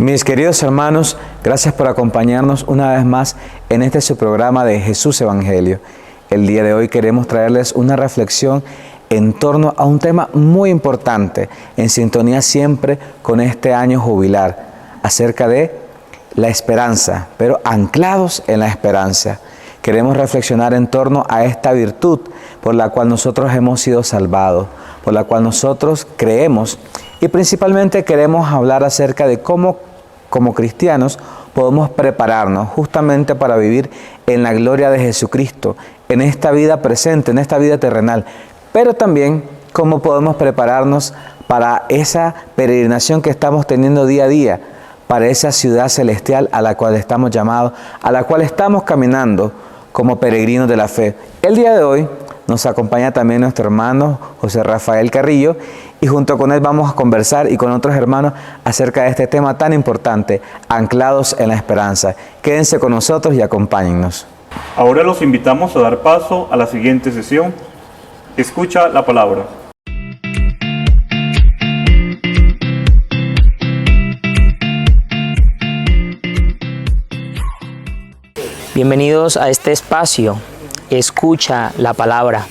Mis queridos hermanos, gracias por acompañarnos una vez más en este su programa de Jesús Evangelio. El día de hoy queremos traerles una reflexión en torno a un tema muy importante, en sintonía siempre con este año jubilar, acerca de la esperanza, pero anclados en la esperanza. Queremos reflexionar en torno a esta virtud por la cual nosotros hemos sido salvados, por la cual nosotros creemos, y principalmente queremos hablar acerca de cómo, como cristianos, podemos prepararnos justamente para vivir en la gloria de Jesucristo, en esta vida presente, en esta vida terrenal, pero también cómo podemos prepararnos para esa peregrinación que estamos teniendo día a día, para esa ciudad celestial a la cual estamos llamados, a la cual estamos caminando como peregrinos de la fe. El día de hoy nos acompaña también nuestro hermano José Rafael Carrillo, y junto con él vamos a conversar y con otros hermanos acerca de este tema tan importante, anclados en la esperanza. Quédense con nosotros y acompáñennos. Ahora los invitamos a dar paso a la siguiente sesión. Escucha la palabra. Bienvenidos a este espacio, escucha la palabra.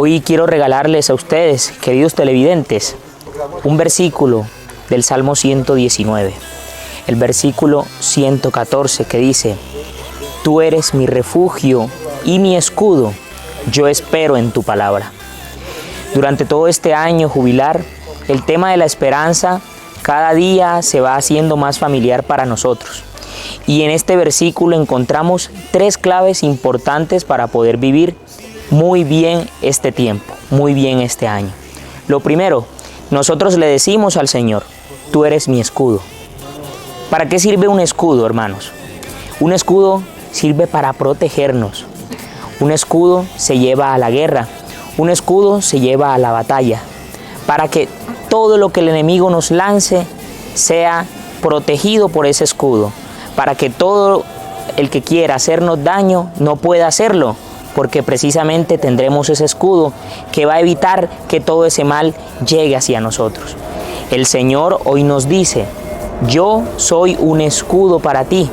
Hoy quiero regalarles a ustedes, queridos televidentes, un versículo del Salmo 119, el versículo 114 que dice: Tú eres mi refugio y mi escudo, yo espero en tu palabra. Durante todo este año jubilar, el tema de la esperanza cada día se va haciendo más familiar para nosotros. Y en este versículo encontramos tres claves importantes para poder vivir muy bien este tiempo, muy bien este año. Lo primero, nosotros le decimos al Señor: tú eres mi escudo. ¿Para qué sirve un escudo, hermanos? Un escudo sirve para protegernos. Un escudo se lleva a la guerra. Un escudo se lleva a la batalla. Para que todo lo que el enemigo nos lance sea protegido por ese escudo. Para que todo el que quiera hacernos daño no pueda hacerlo, porque precisamente tendremos ese escudo que va a evitar que todo ese mal llegue hacia nosotros. El Señor hoy nos dice: yo soy un escudo para ti.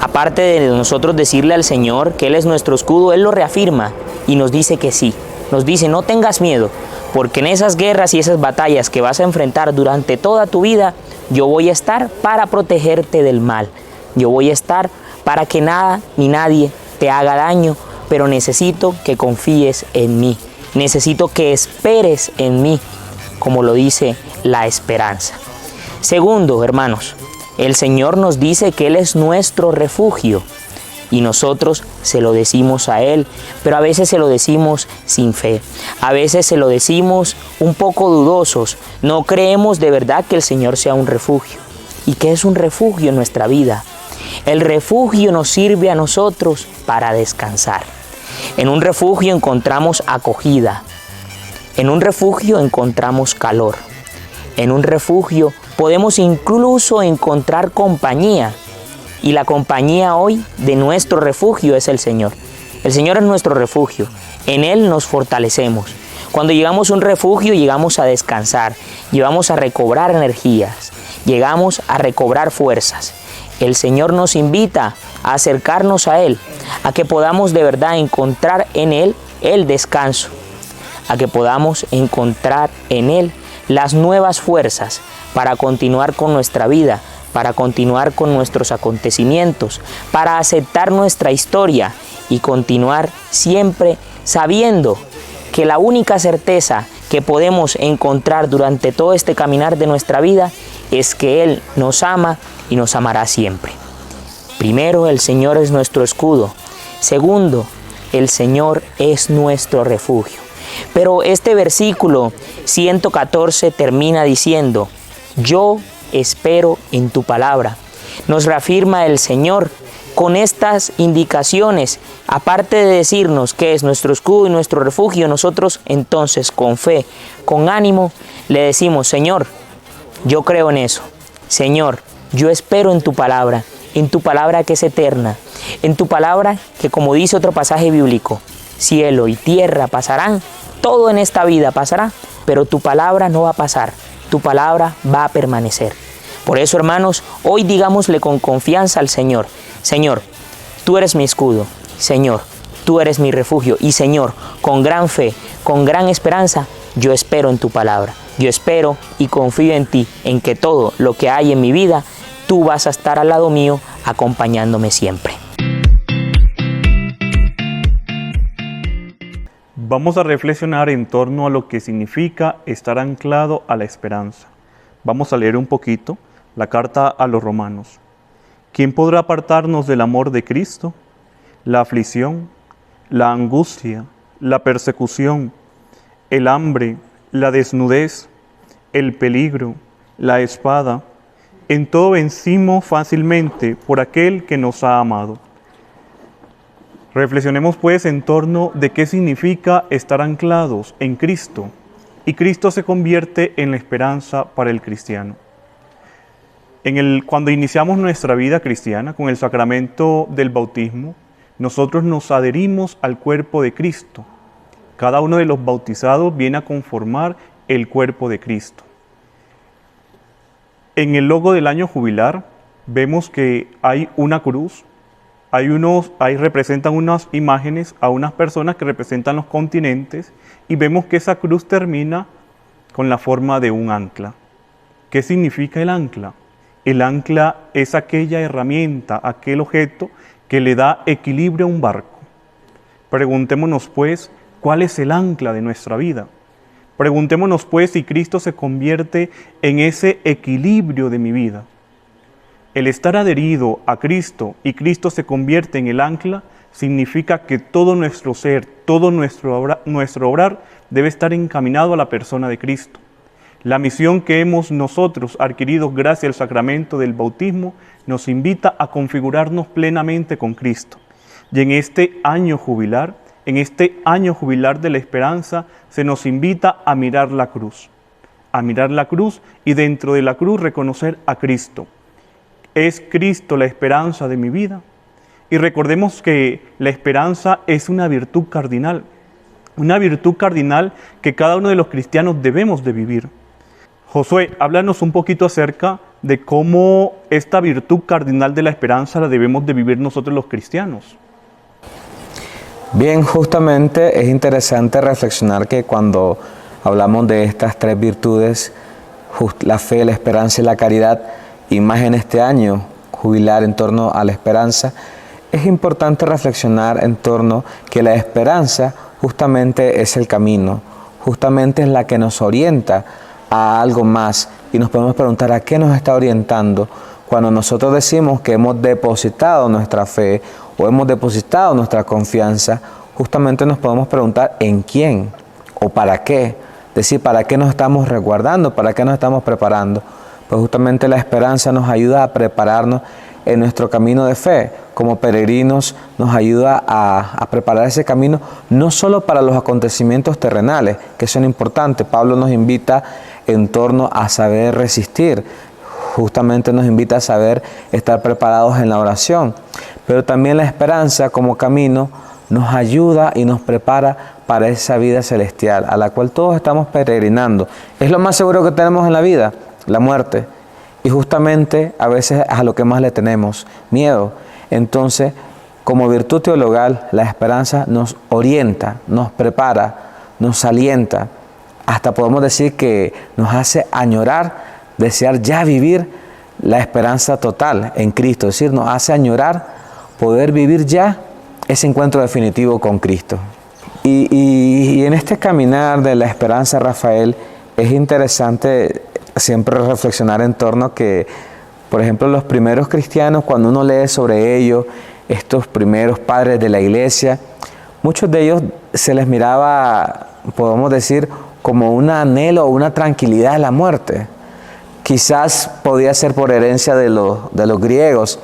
Aparte de nosotros decirle al Señor que Él es nuestro escudo, Él lo reafirma y nos dice que sí. Nos dice: no tengas miedo, porque en esas guerras y esas batallas que vas a enfrentar durante toda tu vida, yo voy a estar para protegerte del mal. Yo voy a estar para que nada ni nadie te haga daño, pero necesito que confíes en mí. Necesito que esperes en mí, como lo dice la esperanza. Segundo, hermanos, el Señor nos dice que Él es nuestro refugio y nosotros se lo decimos a Él, pero a veces se lo decimos sin fe. A veces se lo decimos un poco dudosos. No creemos de verdad que el Señor sea un refugio. ¿Y qué es un refugio en nuestra vida? El refugio nos sirve a nosotros para descansar. En un refugio encontramos acogida. En un refugio encontramos calor. En un refugio podemos incluso encontrar compañía. Y la compañía hoy de nuestro refugio es el Señor. El Señor es nuestro refugio. En Él nos fortalecemos. Cuando llegamos a un refugio, llegamos a descansar. Llegamos a recobrar energías. Llegamos a recobrar fuerzas. El Señor nos invita a acercarnos a Él, a que podamos de verdad encontrar en Él el descanso, a que podamos encontrar en Él las nuevas fuerzas para continuar con nuestra vida, para continuar con nuestros acontecimientos, para aceptar nuestra historia y continuar siempre sabiendo que la única certeza que podemos encontrar durante todo este caminar de nuestra vida es que Él nos ama y nos amará siempre. Primero, el Señor es nuestro escudo. Segundo, el Señor es nuestro refugio. Pero este versículo 114 termina diciendo: yo espero en tu palabra. Nos reafirma el Señor con estas indicaciones. Aparte de decirnos que es nuestro escudo y nuestro refugio, nosotros entonces con fe, con ánimo, le decimos: Señor, yo creo en eso. Señor, yo espero en tu palabra que es eterna, en tu palabra que, como dice otro pasaje bíblico, cielo y tierra pasarán, todo en esta vida pasará, pero tu palabra no va a pasar, tu palabra va a permanecer. Por eso, hermanos, hoy digámosle con confianza al Señor: Señor, tú eres mi escudo. Señor, tú eres mi refugio. Y Señor, con gran fe, con gran esperanza, yo espero en tu palabra. Yo espero y confío en ti, en que todo lo que hay en mi vida, tú vas a estar al lado mío, acompañándome siempre. Vamos a reflexionar en torno a lo que significa estar anclado a la esperanza. Vamos a leer un poquito la carta a los Romanos. ¿Quién podrá apartarnos del amor de Cristo? La aflicción, la angustia, la persecución, el hambre, la desnudez, el peligro, la espada. En todo vencimos fácilmente por aquel que nos ha amado. Reflexionemos pues en torno de qué significa estar anclados en Cristo. Y Cristo se convierte en la esperanza para el cristiano. Cuando iniciamos nuestra vida cristiana con el sacramento del bautismo, nosotros nos adherimos al cuerpo de Cristo. Cada uno de los bautizados viene a conformar el cuerpo de Cristo. En el logo del año jubilar vemos que hay una cruz, ahí representan unas imágenes a unas personas que representan los continentes, y vemos que esa cruz termina con la forma de un ancla. ¿Qué significa el ancla? El ancla es aquella herramienta, aquel objeto que le da equilibrio a un barco. Preguntémonos pues, ¿cuál es el ancla de nuestra vida? Preguntémonos pues si Cristo se convierte en ese equilibrio de mi vida. El estar adherido a Cristo y Cristo se convierte en el ancla significa que todo nuestro ser, todo nuestro obrar debe estar encaminado a la persona de Cristo. La misión que hemos nosotros adquirido gracias al sacramento del bautismo nos invita a configurarnos plenamente con Cristo. Y en este año jubilar de la esperanza, se nos invita a mirar la cruz y dentro de la cruz reconocer a Cristo. ¿Es Cristo la esperanza de mi vida? Y recordemos que la esperanza es una virtud cardinal que cada uno de los cristianos debemos de vivir. Josué, háblanos un poquito acerca de cómo esta virtud cardinal de la esperanza la debemos de vivir nosotros los cristianos. Bien, justamente es interesante reflexionar que cuando hablamos de estas tres virtudes, la fe, la esperanza y la caridad, y más en este año jubilar en torno a la esperanza, es importante reflexionar en torno que la esperanza justamente es el camino, justamente es la que nos orienta a algo más, y nos podemos preguntar a qué nos está orientando cuando nosotros decimos que hemos depositado nuestra fe o hemos depositado nuestra confianza. Justamente nos podemos preguntar en quién o para qué, es decir, para qué nos estamos resguardando, para qué nos estamos preparando. Pues justamente la esperanza nos ayuda a prepararnos en nuestro camino de fe. Como peregrinos nos ayuda a preparar ese camino, no solo para los acontecimientos terrenales, que son importantes. Pablo nos invita en torno a saber resistir, justamente nos invita a saber estar preparados en la oración, pero también la esperanza como camino nos ayuda y nos prepara para esa vida celestial a la cual todos estamos peregrinando. Es lo más seguro que tenemos en la vida, la muerte, y justamente a veces es a lo que más le tenemos miedo. Entonces, como virtud teologal, la esperanza nos orienta, nos prepara, nos alienta, hasta podemos decir que nos hace añorar, desear ya vivir la esperanza total en Cristo, es decir, nos hace añorar poder vivir ya ese encuentro definitivo con Cristo. Y en este caminar de la esperanza, Rafael, es interesante siempre reflexionar en torno a que, por ejemplo, los primeros cristianos, cuando uno lee sobre ellos, estos primeros padres de la iglesia, muchos de ellos se les miraba, podemos decir, como un anhelo o una tranquilidad de la muerte. Quizás podía ser por herencia de los griegos,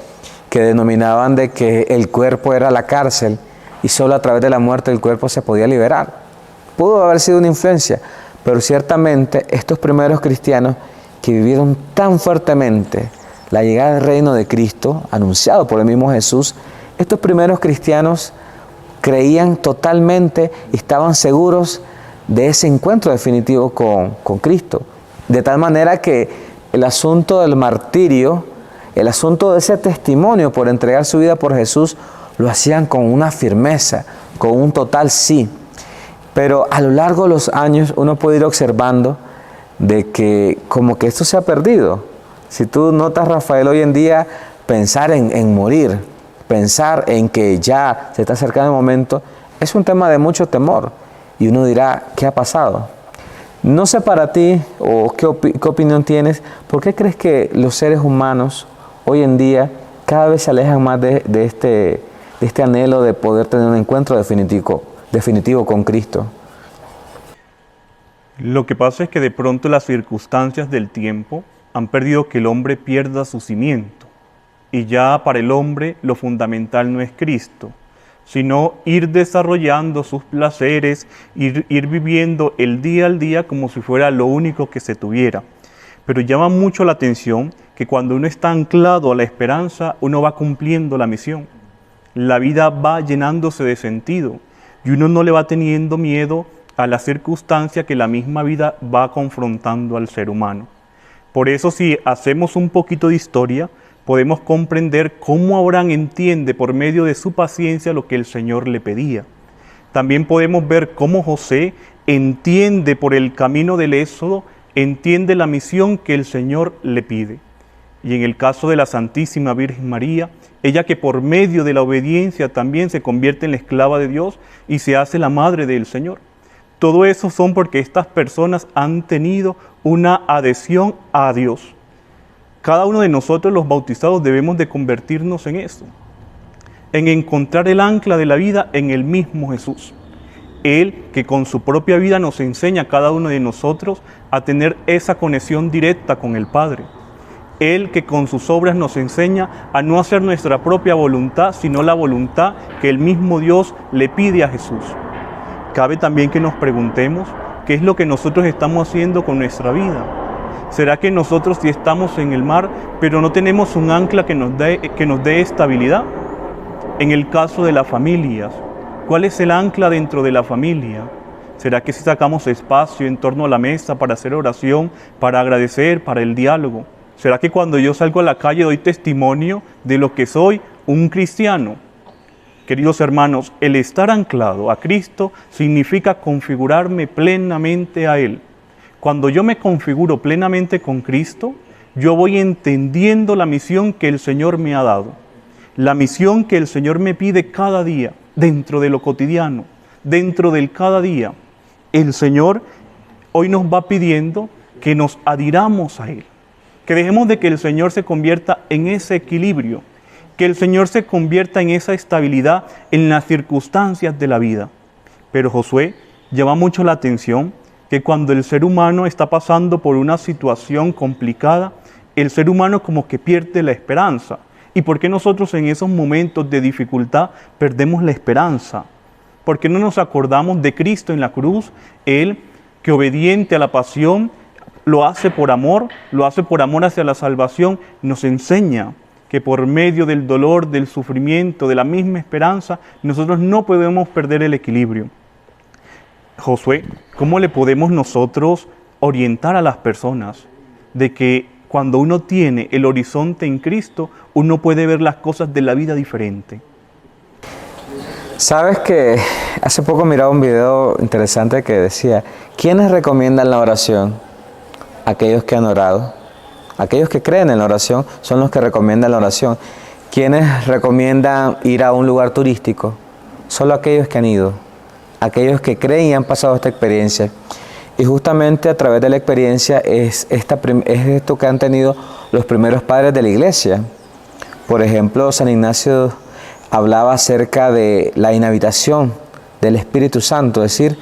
que denominaban de que el cuerpo era la cárcel y solo a través de la muerte el cuerpo se podía liberar. Pudo haber sido una influencia, pero ciertamente estos primeros cristianos que vivieron tan fuertemente la llegada del reino de Cristo, anunciado por el mismo Jesús, estos primeros cristianos creían totalmente y estaban seguros de ese encuentro definitivo con Cristo. De tal manera que el asunto del martirio, el asunto de ese testimonio por entregar su vida por Jesús, lo hacían con una firmeza, con un total sí. Pero a lo largo de los años uno puede ir observando de que como que esto se ha perdido. Si tú notas, Rafael, hoy en día pensar en morir, pensar en que ya se está acercando el momento, es un tema de mucho temor. Y uno dirá, ¿qué ha pasado? No sé para ti, o qué opinión tienes, ¿por qué crees que los seres humanos hoy en día cada vez se alejan más de este anhelo de poder tener un encuentro definitivo con Cristo? Lo que pasa es que de pronto las circunstancias del tiempo han perdido que el hombre pierda su cimiento. Y ya para el hombre lo fundamental no es Cristo, sino ir desarrollando sus placeres, ir viviendo el día al día como si fuera lo único que se tuviera. Pero llama mucho la atención que cuando uno está anclado a la esperanza, uno va cumpliendo la misión. La vida va llenándose de sentido y uno no le va teniendo miedo a la circunstancia que la misma vida va confrontando al ser humano. Por eso, si hacemos un poquito de historia, podemos comprender cómo Abraham entiende por medio de su paciencia lo que el Señor le pedía. También podemos ver cómo José entiende por el camino del Éxodo, entiende la misión que el Señor le pide. Y en el caso de la Santísima Virgen María, ella que por medio de la obediencia también se convierte en la esclava de Dios y se hace la madre del Señor. Todo eso son porque estas personas han tenido una adhesión a Dios. Cada uno de nosotros, los bautizados, debemos de convertirnos en eso, en encontrar el ancla de la vida en el mismo Jesús. Él que con su propia vida nos enseña a cada uno de nosotros a tener esa conexión directa con el Padre. Él que con sus obras nos enseña a no hacer nuestra propia voluntad, sino la voluntad que el mismo Dios le pide a Jesús. Cabe también que nos preguntemos qué es lo que nosotros estamos haciendo con nuestra vida. ¿Será que nosotros sí estamos en el mar, pero no tenemos un ancla que nos dé estabilidad? En el caso de las familias, ¿cuál es el ancla dentro de la familia? ¿Será que si sacamos espacio en torno a la mesa para hacer oración, para agradecer, para el diálogo? ¿Será que cuando yo salgo a la calle doy testimonio de lo que soy, un cristiano? Queridos hermanos, el estar anclado a Cristo significa configurarme plenamente a Él. Cuando yo me configuro plenamente con Cristo, yo voy entendiendo la misión que el Señor me ha dado. La misión que el Señor me pide cada día, dentro de lo cotidiano, dentro del cada día. El Señor hoy nos va pidiendo que nos adhiramos a Él, que dejemos de que el Señor se convierta en ese equilibrio, que el Señor se convierta en esa estabilidad en las circunstancias de la vida. Pero Josué llama mucho la atención que cuando el ser humano está pasando por una situación complicada, el ser humano como que pierde la esperanza. ¿Y por qué nosotros en esos momentos de dificultad perdemos la esperanza? ¿Por qué no nos acordamos de Cristo en la cruz? Él, que obediente a la pasión, lo hace por amor hacia la salvación, nos enseña que por medio del dolor, del sufrimiento, de la misma esperanza, nosotros no podemos perder el equilibrio. Josué, ¿cómo le podemos nosotros orientar a las personas de que cuando uno tiene el horizonte en Cristo, uno puede ver las cosas de la vida diferente? Sabes que hace poco miraba un video interesante que decía, ¿quiénes recomiendan la oración? Aquellos que han orado. Aquellos que creen en la oración son los que recomiendan la oración. ¿Quiénes recomiendan ir a un lugar turístico? Solo aquellos que han ido. Aquellos que creen y han pasado esta experiencia. Y justamente a través de la experiencia es esto que han tenido los primeros padres de la iglesia. Por ejemplo, San Ignacio hablaba acerca de la inhabitación del Espíritu Santo, es decir,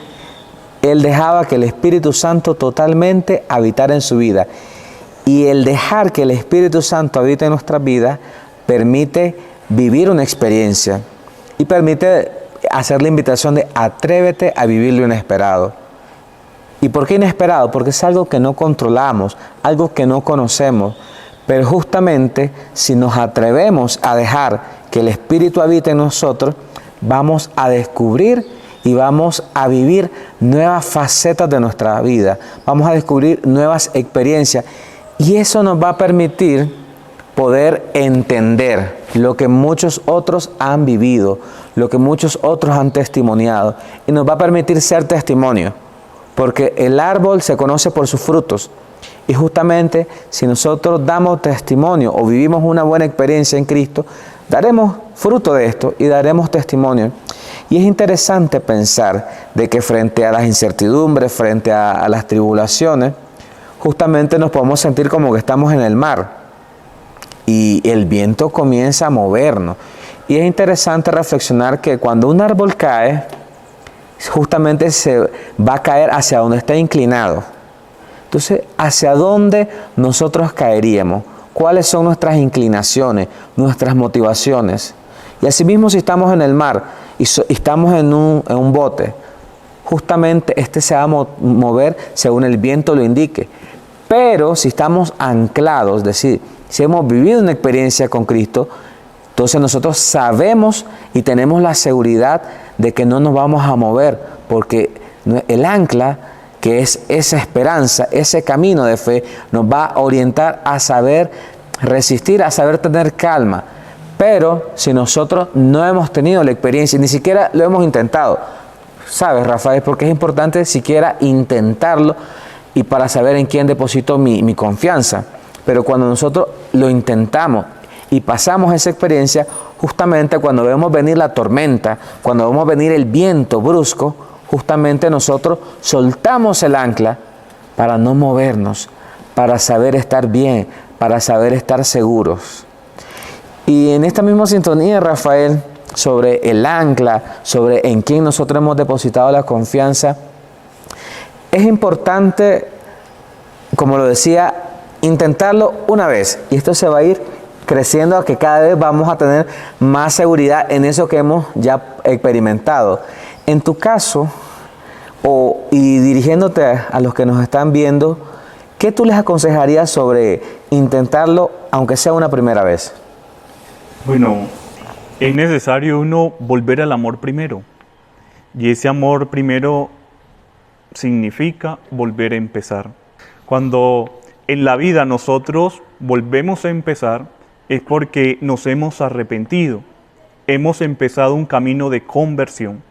él dejaba que el Espíritu Santo totalmente habitara en su vida. Y el dejar que el Espíritu Santo habite en nuestras vidas permite vivir una experiencia y permite hacer la invitación de atrévete a vivir lo inesperado. ¿Y por qué inesperado? Porque es algo que no controlamos, algo que no conocemos. Pero justamente si nos atrevemos a dejar que el Espíritu habite en nosotros, vamos a descubrir y vamos a vivir nuevas facetas de nuestra vida. Vamos a descubrir nuevas experiencias. Y eso nos va a permitir poder entender lo que muchos otros han vivido, lo que muchos otros han testimoniado, y nos va a permitir ser testimonio, porque el árbol se conoce por sus frutos, y justamente si nosotros damos testimonio o vivimos una buena experiencia en Cristo, daremos fruto de esto y daremos testimonio. Y es interesante pensar de que frente a las incertidumbres, frente a las tribulaciones, justamente nos podemos sentir como que estamos en el mar y el viento comienza a movernos. Y es interesante reflexionar que cuando un árbol cae, justamente se va a caer hacia donde está inclinado. Entonces, ¿hacia dónde nosotros caeríamos? ¿Cuáles son nuestras inclinaciones, nuestras motivaciones? Y asimismo, si estamos en el mar y estamos en un bote, justamente este se va a mover según el viento lo indique. Pero si estamos anclados, es decir, si hemos vivido una experiencia con Cristo, entonces nosotros sabemos y tenemos la seguridad de que no nos vamos a mover, porque el ancla, que es esa esperanza, ese camino de fe, nos va a orientar a saber resistir, a saber tener calma. Pero si nosotros no hemos tenido la experiencia, ni siquiera lo hemos intentado, ¿sabes, Rafael? Porque es importante siquiera intentarlo y para saber en quién deposito mi confianza. Pero cuando nosotros lo intentamos y pasamos esa experiencia, justamente cuando vemos venir la tormenta, cuando vemos venir el viento brusco, justamente nosotros soltamos el ancla para no movernos, para saber estar bien, para saber estar seguros. Y en esta misma sintonía, Rafael, sobre el ancla, sobre en quién nosotros hemos depositado la confianza, es importante, como lo decía, intentarlo una vez. Y esto se va a ir creciendo a que cada vez vamos a tener más seguridad en eso que hemos ya experimentado. En tu caso, y dirigiéndote a los que nos están viendo, ¿qué tú les aconsejarías sobre intentarlo, aunque sea una primera vez? Bueno, es necesario uno volver al amor primero. Y ese amor primero significa volver a empezar. Cuando en la vida nosotros volvemos a empezar, es porque nos hemos arrepentido. Hemos empezado un camino de conversión.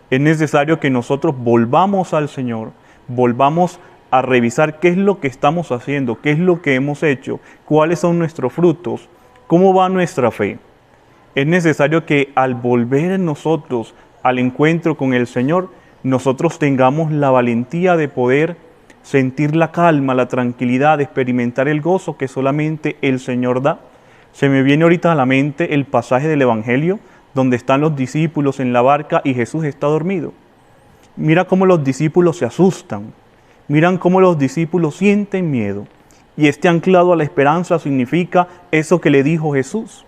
Es necesario que nosotros volvamos al Señor, volvamos a revisar qué es lo que estamos haciendo, qué es lo que hemos hecho, cuáles son nuestros frutos, cómo va nuestra fe. Es necesario que al volver nosotros al encuentro con el Señor, nosotros tengamos la valentía de poder sentir la calma, la tranquilidad, de experimentar el gozo que solamente el Señor da. Se me viene ahorita a la mente el pasaje del Evangelio donde están los discípulos en la barca y Jesús está dormido. Mira cómo los discípulos se asustan, miran cómo los discípulos sienten miedo. Y este anclado a la esperanza significa eso que le dijo Jesús: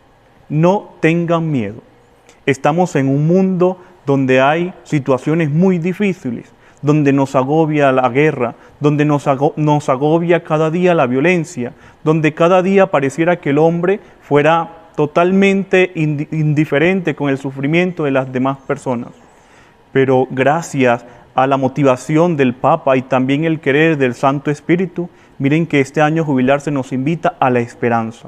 no tengan miedo. Estamos en un mundo donde hay situaciones muy difíciles, donde nos agobia la guerra, donde nos agobia cada día la violencia, donde cada día pareciera que el hombre fuera totalmente indiferente con el sufrimiento de las demás personas. Pero gracias a la motivación del Papa y también el querer del Santo Espíritu, miren que este año jubilar se nos invita a la esperanza.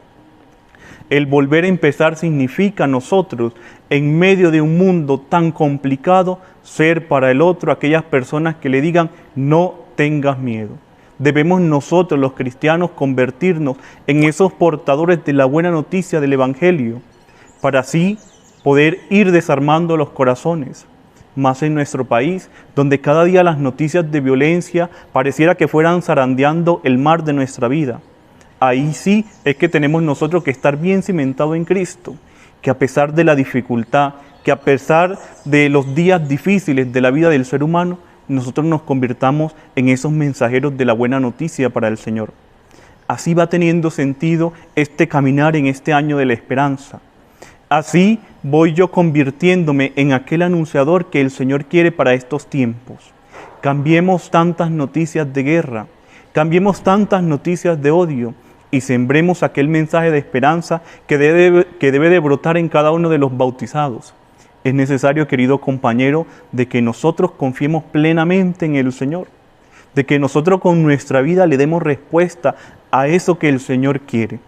El volver a empezar significa nosotros, en medio de un mundo tan complicado, ser para el otro aquellas personas que le digan: no tengas miedo. Debemos nosotros, los cristianos, convertirnos en esos portadores de la buena noticia del Evangelio, para así poder ir desarmando los corazones. Más en nuestro país, donde cada día las noticias de violencia pareciera que fueran zarandeando el mar de nuestra vida. Ahí sí es que tenemos nosotros que estar bien cimentados en Cristo, que a pesar de la dificultad, que a pesar de los días difíciles de la vida del ser humano, nosotros nos convirtamos en esos mensajeros de la buena noticia para el Señor. Así va teniendo sentido este caminar en este año de la esperanza. Así voy yo convirtiéndome en aquel anunciador que el Señor quiere para estos tiempos. Cambiemos tantas noticias de guerra, cambiemos tantas noticias de odio y sembremos aquel mensaje de esperanza que debe de brotar en cada uno de los bautizados. Es necesario, querido compañero, de que nosotros confiemos plenamente en el Señor, de que nosotros con nuestra vida le demos respuesta a eso que el Señor quiere.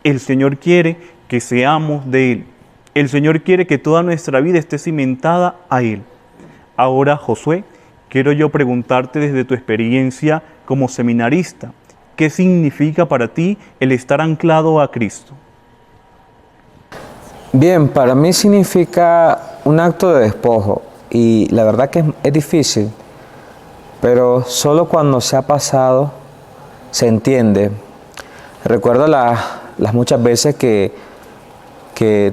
El Señor quiere que seamos de Él. El Señor quiere que toda nuestra vida esté cimentada a Él. Ahora, Josué, quiero yo preguntarte desde tu experiencia como seminarista, ¿qué significa para ti el estar anclado a Cristo? Bien, para mí significa un acto de despojo y la verdad que es difícil, pero solo cuando se ha pasado se entiende. Recuerdo las muchas veces que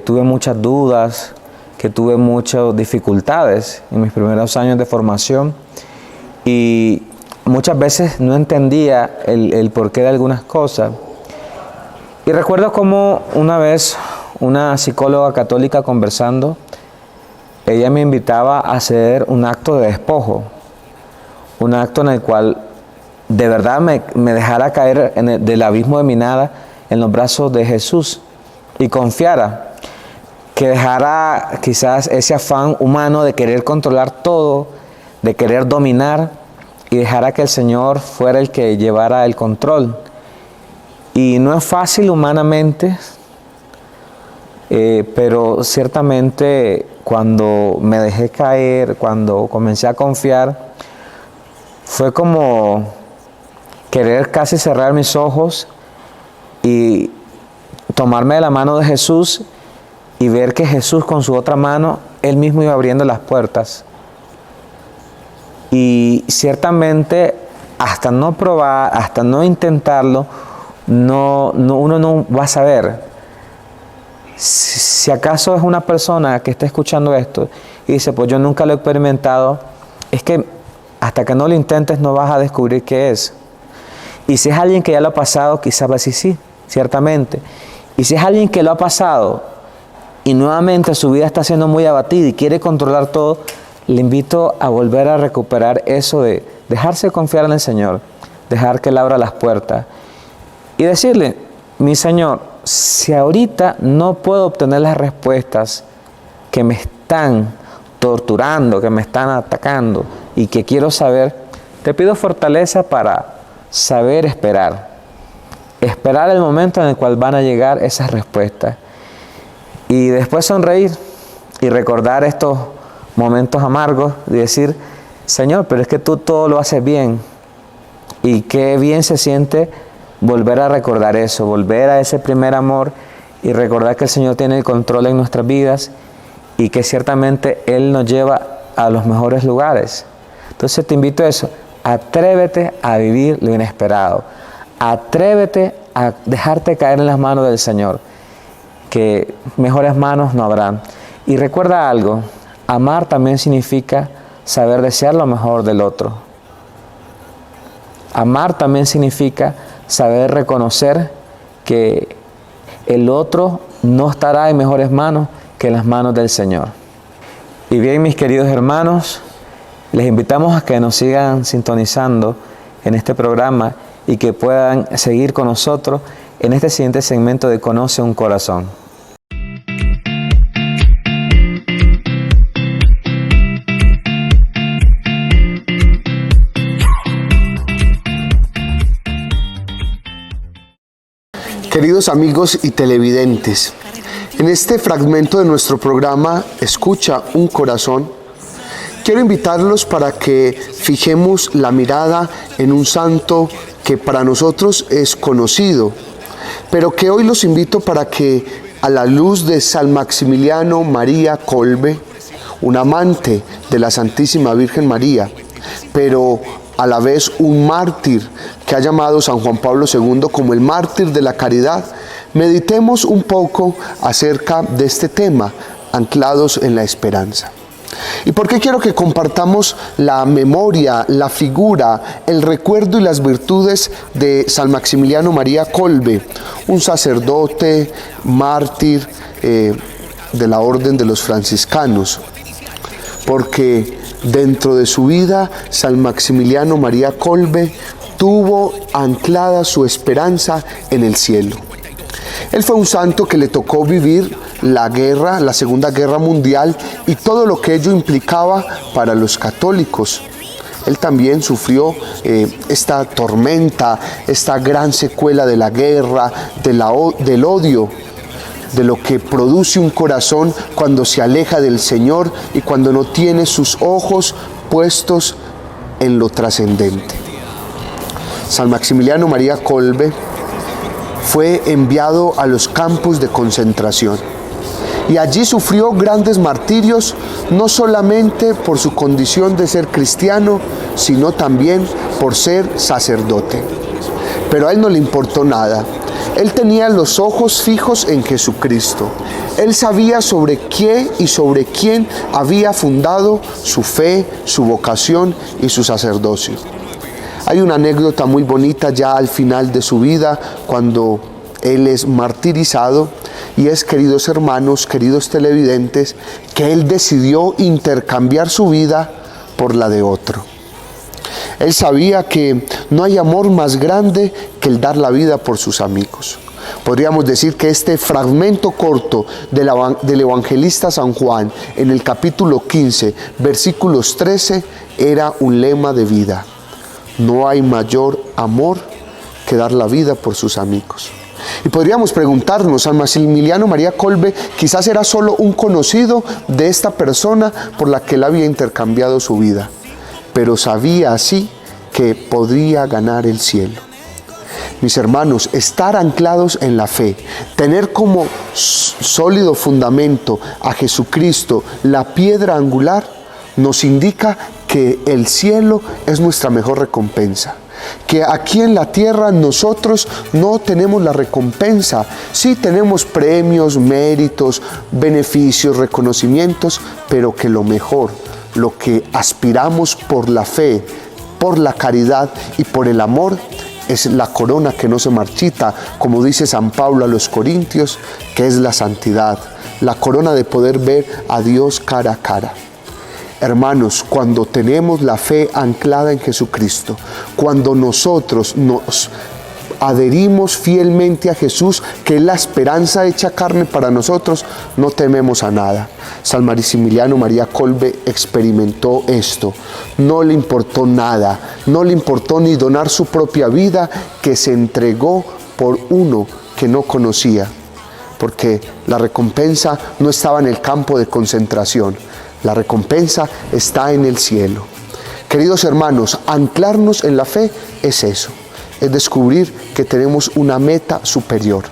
tuve muchas dudas, que tuve muchas dificultades en mis primeros años de formación y muchas veces no entendía el porqué de algunas cosas. Y recuerdo como una vez una psicóloga católica conversando, ella me invitaba a hacer un acto de despojo, un acto en el cual de verdad me dejara caer del abismo de mi nada en los brazos de Jesús y confiara, que dejara quizás ese afán humano de querer controlar todo, de querer dominar y dejara que el Señor fuera el que llevara el control. Y no es fácil humanamente, pero ciertamente cuando me dejé caer, cuando comencé a confiar, fue como querer casi cerrar mis ojos y tomarme de la mano de Jesús y ver que Jesús con su otra mano, Él mismo iba abriendo las puertas. Y ciertamente hasta no probar, hasta no intentarlo, uno no va a saber. Si acaso es una persona que está escuchando esto y dice, pues yo nunca lo he experimentado, es que hasta que no lo intentes no vas a descubrir qué es. Y si es alguien que ya lo ha pasado, quizás va a decir sí, ciertamente. Y si es alguien que lo ha pasado y nuevamente su vida está siendo muy abatida y quiere controlar todo, le invito a volver a recuperar eso de dejarse confiar en el Señor, dejar que Él abra las puertas y decirle, mi Señor, si ahorita no puedo obtener las respuestas que me están torturando, que me están atacando y que quiero saber, te pido fortaleza para saber esperar el momento en el cual van a llegar esas respuestas y después sonreír y recordar estos momentos amargos y decir, Señor, pero es que tú todo lo haces bien y qué bien se siente volver a recordar eso, volver a ese primer amor y recordar que el Señor tiene el control en nuestras vidas y que ciertamente Él nos lleva a los mejores lugares. Entonces te invito a eso, atrévete a vivir lo inesperado, atrévete a dejarte caer en las manos del Señor, que mejores manos no habrán. Y recuerda algo, amar también significa saber desear lo mejor del otro. Amar también significa saber reconocer que el otro no estará en mejores manos que en las manos del Señor. Y bien, mis queridos hermanos, les invitamos a que nos sigan sintonizando en este programa y que puedan seguir con nosotros en este siguiente segmento de Conoce un Corazón. Queridos amigos y televidentes, en este fragmento de nuestro programa Escucha un Corazón, quiero invitarlos para que fijemos la mirada en un santo que para nosotros es conocido, pero que hoy los invito para que a la luz de San Maximiliano María Kolbe, un amante de la Santísima Virgen María, pero a la vez un mártir que ha llamado San Juan Pablo II como el mártir de la caridad, meditemos un poco acerca de este tema, anclados en la esperanza. ¿Y por qué quiero que compartamos la memoria, la figura, el recuerdo y las virtudes de San Maximiliano María Kolbe, un sacerdote, mártir de la Orden de los Franciscanos? Porque dentro de su vida, San Maximiliano María Kolbe tuvo anclada su esperanza en el cielo. Él fue un santo que le tocó vivir la guerra, la Segunda Guerra Mundial y todo lo que ello implicaba para los católicos. Él también sufrió esta tormenta, esta gran secuela de la guerra, del odio, de lo que produce un corazón cuando se aleja del Señor y cuando no tiene sus ojos puestos en lo trascendente. San Maximiliano María Kolbe fue enviado a los campos de concentración y allí sufrió grandes martirios, no solamente por su condición de ser cristiano, sino también por ser sacerdote. Pero a él no le importó nada. Él tenía los ojos fijos en Jesucristo. Él sabía sobre qué y sobre quién había fundado su fe, su vocación y su sacerdocio. Hay una anécdota muy bonita ya al final de su vida, cuando él es martirizado, y es, queridos hermanos, queridos televidentes, que él decidió intercambiar su vida por la de otro. Él sabía que no hay amor más grande que el dar la vida por sus amigos. Podríamos decir que este fragmento corto del evangelista San Juan, en el capítulo 15, versículos 13, era un lema de vida. No hay mayor amor que dar la vida por sus amigos. Y podríamos preguntarnos, San Maximiliano María Kolbe quizás era solo un conocido de esta persona por la que él había intercambiado su vida, pero sabía así que podría ganar el cielo. Mis hermanos, estar anclados en la fe, tener como sólido fundamento a Jesucristo, la piedra angular, nos indica que el cielo es nuestra mejor recompensa. Que aquí en la tierra nosotros no tenemos la recompensa. Sí tenemos premios, méritos, beneficios, reconocimientos, pero que lo mejor, lo que aspiramos por la fe, por la caridad y por el amor, es la corona que no se marchita, como dice San Pablo a los Corintios, que es la santidad, la corona de poder ver a Dios cara a cara. Hermanos, cuando tenemos la fe anclada en Jesucristo, cuando nosotros nos adherimos fielmente a Jesús, que es la esperanza hecha carne para nosotros, no tememos a nada. San Maximiliano María Kolbe experimentó esto. No le importó nada, no le importó ni donar su propia vida, que se entregó por uno que no conocía, porque la recompensa no estaba en el campo de concentración. La recompensa está en el cielo. Queridos hermanos, anclarnos en la fe es eso, es descubrir que tenemos una meta superior.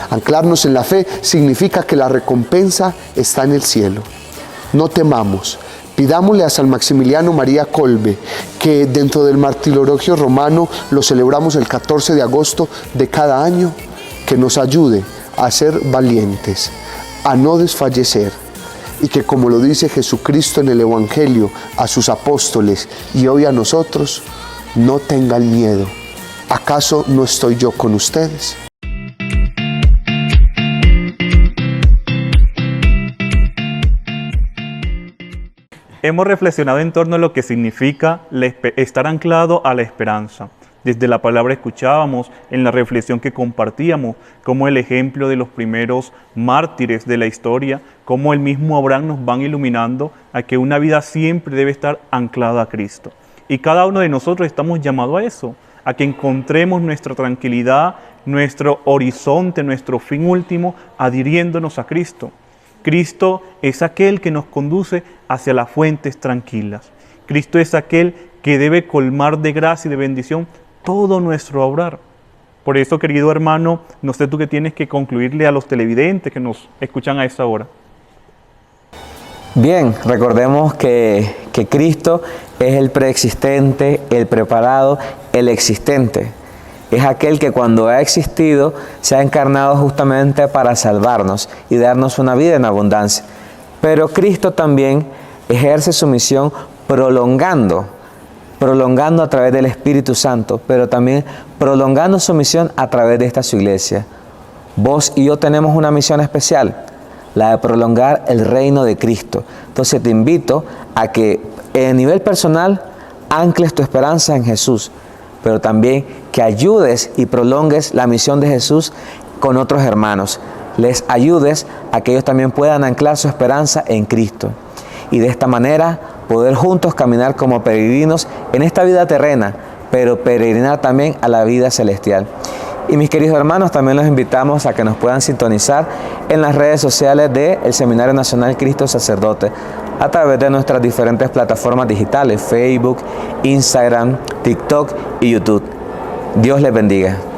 Anclarnos en la fe significa que la recompensa está en el cielo. No temamos, pidámosle a San Maximiliano María Kolbe, que dentro del martirologio romano lo celebramos el 14 de agosto de cada año, que nos ayude a ser valientes, a no desfallecer, y que, como lo dice Jesucristo en el Evangelio a sus apóstoles y hoy a nosotros, no tengan miedo. ¿Acaso no estoy yo con ustedes? Hemos reflexionado en torno a lo que significa estar anclado a la esperanza. Desde la palabra escuchábamos, en la reflexión que compartíamos, como el ejemplo de los primeros mártires de la historia, como el mismo Abraham nos van iluminando a que una vida siempre debe estar anclada a Cristo. Y cada uno de nosotros estamos llamados a eso, a que encontremos nuestra tranquilidad, nuestro horizonte, nuestro fin último, adhiriéndonos a Cristo. Cristo es aquel que nos conduce hacia las fuentes tranquilas. Cristo es aquel que debe colmar de gracia y de bendición todo nuestro obrar. Por eso, querido hermano, no sé tú qué tienes que concluirle a los televidentes que nos escuchan a esta hora. Bien, recordemos que Cristo es el preexistente, el preparado, el existente. Es aquel que cuando ha existido se ha encarnado justamente para salvarnos y darnos una vida en abundancia. Pero Cristo también ejerce su misión prolongando a través del Espíritu Santo, pero también prolongando su misión a través de esta su iglesia. Vos y yo tenemos una misión especial, la de prolongar el reino de Cristo. Entonces te invito a que a nivel personal ancles tu esperanza en Jesús, pero también que ayudes y prolongues la misión de Jesús con otros hermanos. Les ayudes a que ellos también puedan anclar su esperanza en Cristo. Y de esta manera poder juntos caminar como peregrinos en esta vida terrena, pero peregrinar también a la vida celestial. Y mis queridos hermanos, también los invitamos a que nos puedan sintonizar en las redes sociales del Seminario Nacional Cristo Sacerdote, a través de nuestras diferentes plataformas digitales, Facebook, Instagram, TikTok y YouTube. Dios les bendiga.